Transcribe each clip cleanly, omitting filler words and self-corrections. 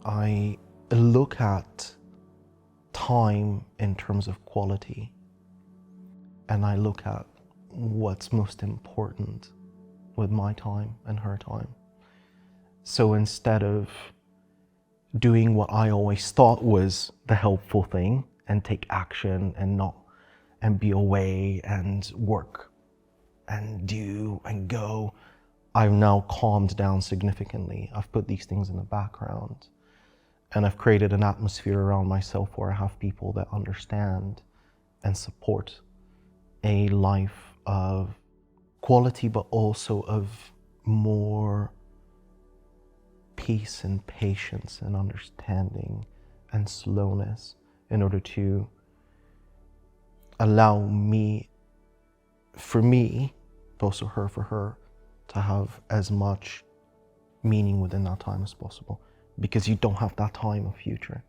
I look at time in terms of quality, and I look at what's most important with my time and her time. So instead of doing what I always thought was the helpful thing and take action and be away and work and do and go, I've now calmed down significantly. I've put these things in the background, and I've created an atmosphere around myself where I have people that understand and support a life of quality, but also of more peace and patience and understanding and slowness, in order to allow me, for me, but also her for her, to have as much meaning within that time as possible. Because you don't have that time of future.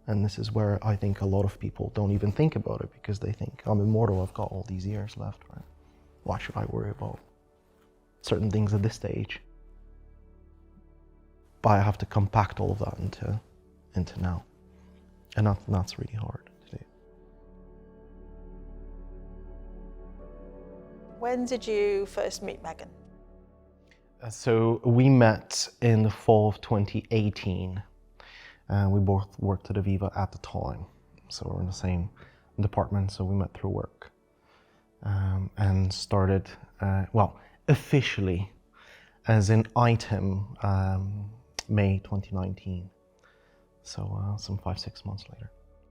And this is where I think a lot of people don't even think about it, because they think, I'm immortal, I've got all these years left, right? Why should I worry about certain things at this stage? But I have to compact all of that into now. And that's really hard to do. When did you first meet Megan? So we met in the fall of 2018. We both worked at Aviva at the time. So we're in the same department, so we met through work. And started, officially as an item, May 2019. So some 5-6 months later.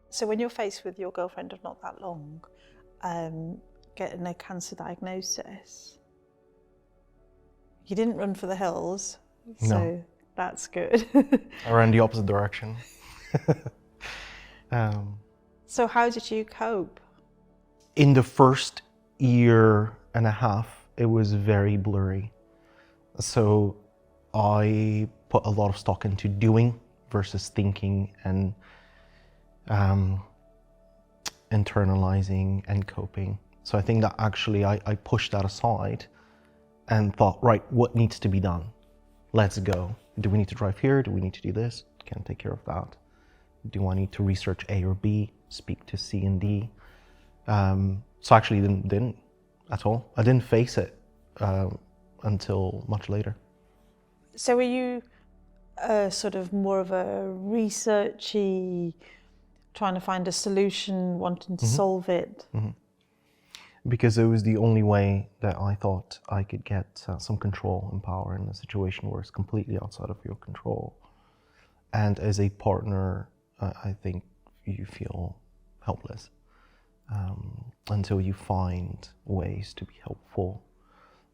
So when you're faced with your girlfriend of not that long, getting a cancer diagnosis, you didn't run for the hills, so No. That's good. I ran the opposite direction. So how did you cope? In the first year and a half, it was very blurry. So I put a lot of stock into doing versus thinking and internalizing and coping. So I think that actually I pushed that aside and thought, right, what needs to be done? Let's go. Do we need to drive here? Do we need to do this? Can take care of that. Do I need to research A or B? Speak to C and D? So actually didn't at all. I didn't face it until much later. So were you sort of more of a researchy, trying to find a solution, wanting to solve it? Mm-hmm. Because it was the only way that I thought I could get some control and power in a situation where it's completely outside of your control. And as a partner, I think you feel helpless until you find ways to be helpful.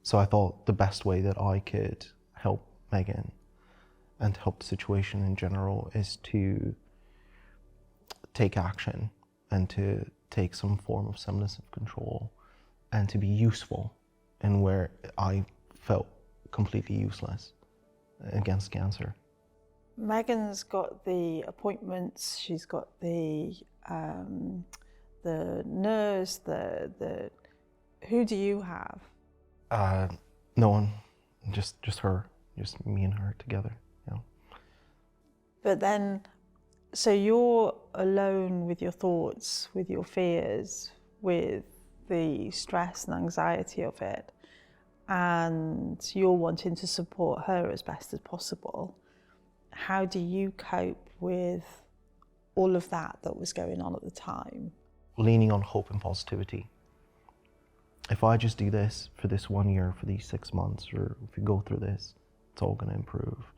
So I thought the best way that I could help Megan and help the situation in general is to take action and to take some form of semblance of control and to be useful in where I felt completely useless against cancer. Megan's got the appointments, she's got the nurse, who do you have? No one, just her, just me and her together. Yeah. But then, so you're alone with your thoughts, with your fears, with the stress and anxiety of it, and you're wanting to support her as best as possible. How do you cope with all of that was going on at the time? Leaning on hope and positivity. If I just do this for this 1 year, for these 6 months, or if we go through this, it's all going to improve.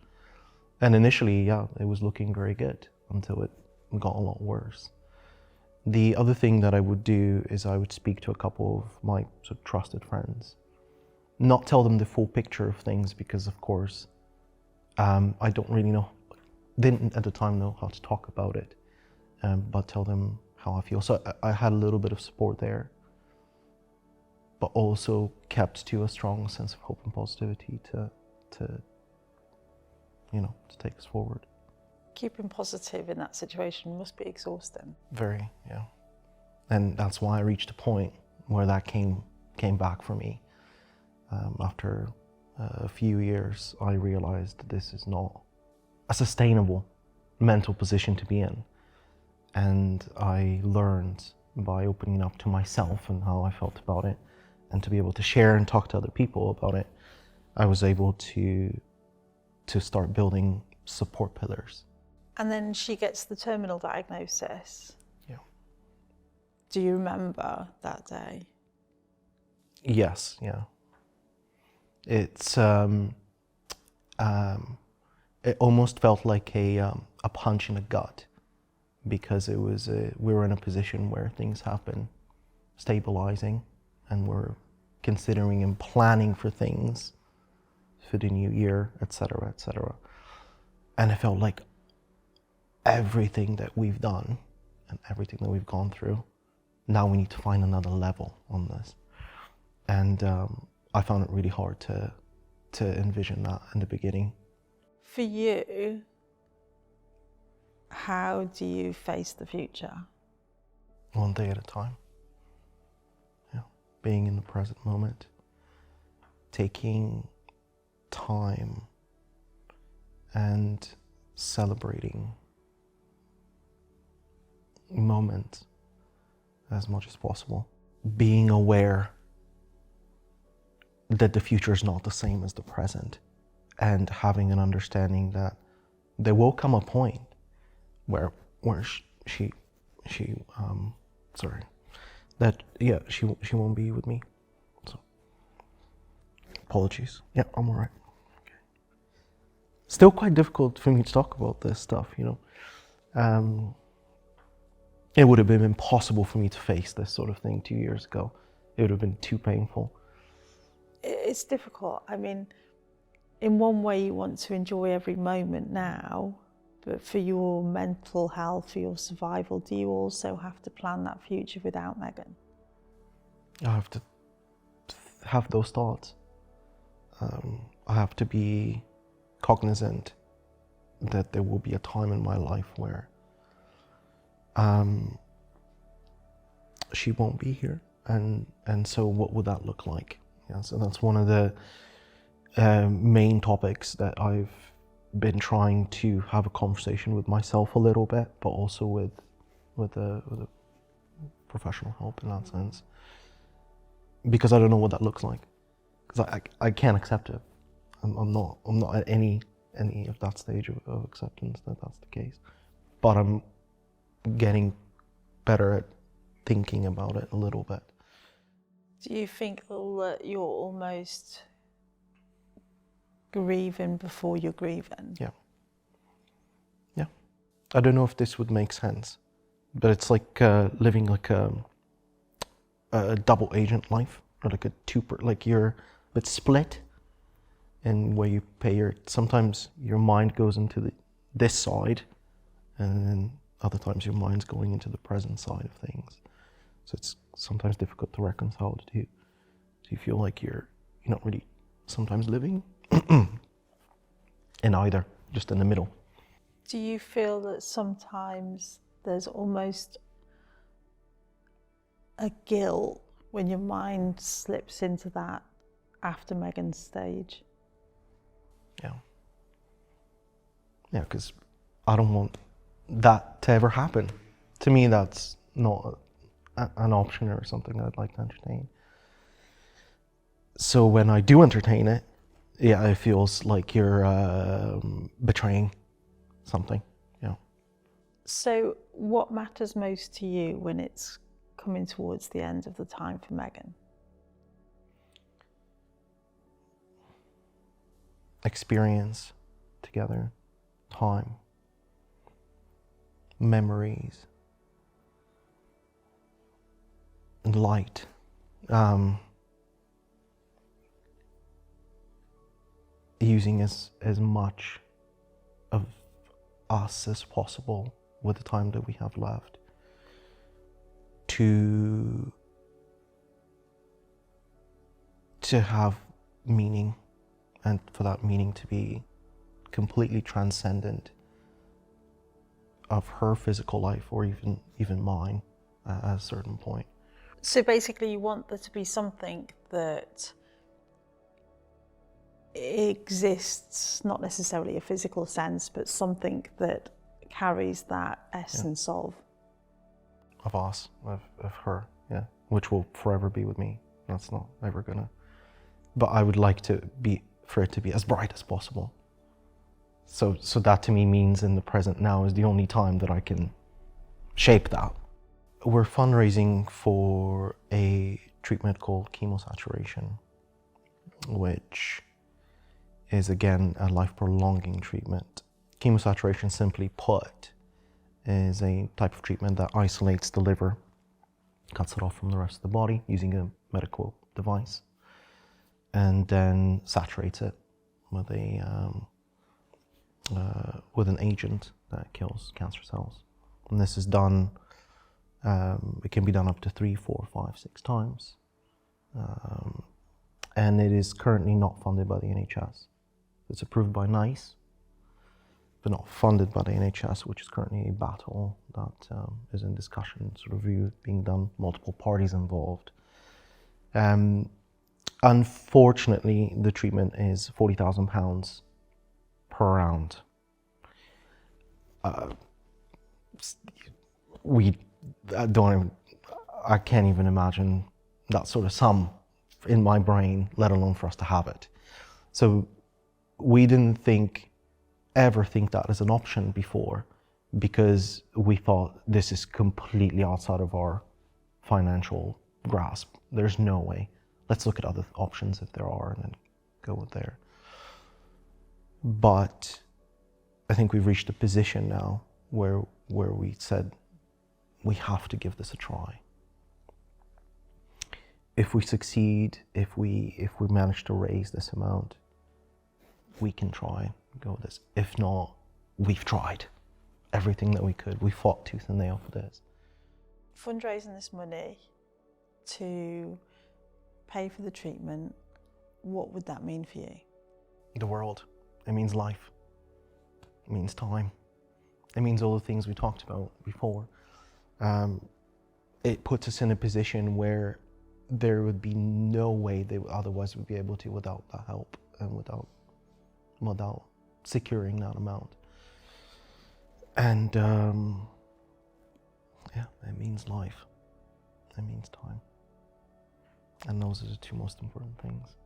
And initially, yeah, it was looking very good until it got a lot worse. The other thing that I would do is I would speak to a couple of my sort of trusted friends. Not tell them the full picture of things because, of course, I don't really know, didn't at the time know how to talk about it, but tell them how I feel. So I had a little bit of support there, but also kept to a strong sense of hope and positivity to take us forward. Keeping positive in that situation must be exhausting. Very, yeah. And that's why I reached a point where that came back for me. After a few years, I realized this is not a sustainable mental position to be in. And I learned by opening up to myself and how I felt about it, and to be able to share and talk to other people about it, I was able to start building support pillars. And then she gets the terminal diagnosis. Yeah. Do you remember that day? Yes, yeah. It's it almost felt like a punch in the gut, because it was we were in a position where things have been stabilizing, and we're considering and planning for things for the new year, etc., etc. And it felt like everything that we've done and everything that we've gone through, now we need to find another level on this. And I found it really hard to envision that in the beginning. For you, how do you face the future? One day at a time. Yeah. Being in the present moment, taking time and celebrating moment as much as possible. Being aware that the future is not the same as the present, and having an understanding that there will come a point where she won't be with me. So apologies. Yeah, I'm all right. Okay. Still quite difficult for me to talk about this stuff, you know. It would have been impossible for me to face this sort of thing 2 years ago. It would have been too painful. It's difficult. I mean, in one way you want to enjoy every moment now, but for your mental health, for your survival, do you also have to plan that future without Megan? I have to have those thoughts. I have to be cognizant that there will be a time in my life where she won't be here, and so what would that look like? Yeah, so that's one of the main topics that I've been trying to have a conversation with myself a little bit, but also with a professional help in that sense, because I don't know what that looks like, because I can't accept it. I'm not at any of that stage of acceptance that that's the case, but I'm getting better at thinking about it a little bit. Do you think that you're almost grieving before you're grieving? Yeah. Yeah. I don't know if this would make sense, but it's like living like a double agent life, or like like you're a bit split, and where you pay sometimes your mind goes into this side, and then other times your mind's going into the present side of things. So it's sometimes difficult to reconcile the two. So you feel like you're not really sometimes living in either, just in the middle. Do you feel that sometimes there's almost a guilt when your mind slips into that after Megan's stage? Yeah. Yeah, because I don't want that to ever happen. To me, that's not an option or something I'd like to entertain. So when I do entertain it, yeah, it feels like you're betraying something, you know. So what matters most to you when it's coming towards the end of the time for Megan? Experience together, time, memories, and light. Using as much of us as possible with the time that we have left to have meaning, and for that meaning to be completely transcendent of her physical life, or even mine at a certain point. So basically you want there to be something that exists, not necessarily a physical sense, but something that carries that essence of us, of her, yeah, which will forever be with me. That's not ever gonna. But I would like for it to be as bright as possible. So that to me means in the present now is the only time that I can shape that. We're fundraising for a treatment called chemosaturation, which is again a life-prolonging treatment. Chemosaturation, simply put, is a type of treatment that isolates the liver, cuts it off from the rest of the body using a medical device, and then saturates it with an agent that kills cancer cells. And this is done, it can be done up to 3, 4, 5, 6 times. And it is currently not funded by the NHS. It's approved by NICE, but not funded by the NHS, which is currently a battle that is in discussion, sort of review being done, multiple parties involved. Unfortunately, the treatment is £40,000 per round. I can't even imagine that sort of sum in my brain, let alone for us to have it. So we didn't ever think that as an option before, because we thought this is completely outside of our financial grasp. There's no way. Let's look at other options if there are and then go with there. But I think we've reached a position now where we said we have to give this a try. If we succeed, if we manage to raise this amount, we can try and go with this. If not, we've tried everything that we could. We fought tooth and nail for this. Fundraising this money to pay for the treatment, what would that mean for you? The world. It means life. It means time. It means all the things we talked about before. It puts us in a position where there would be no way they otherwise would be able to without that help and without securing that amount. And yeah, it means life. It means time. And those are the two most important things.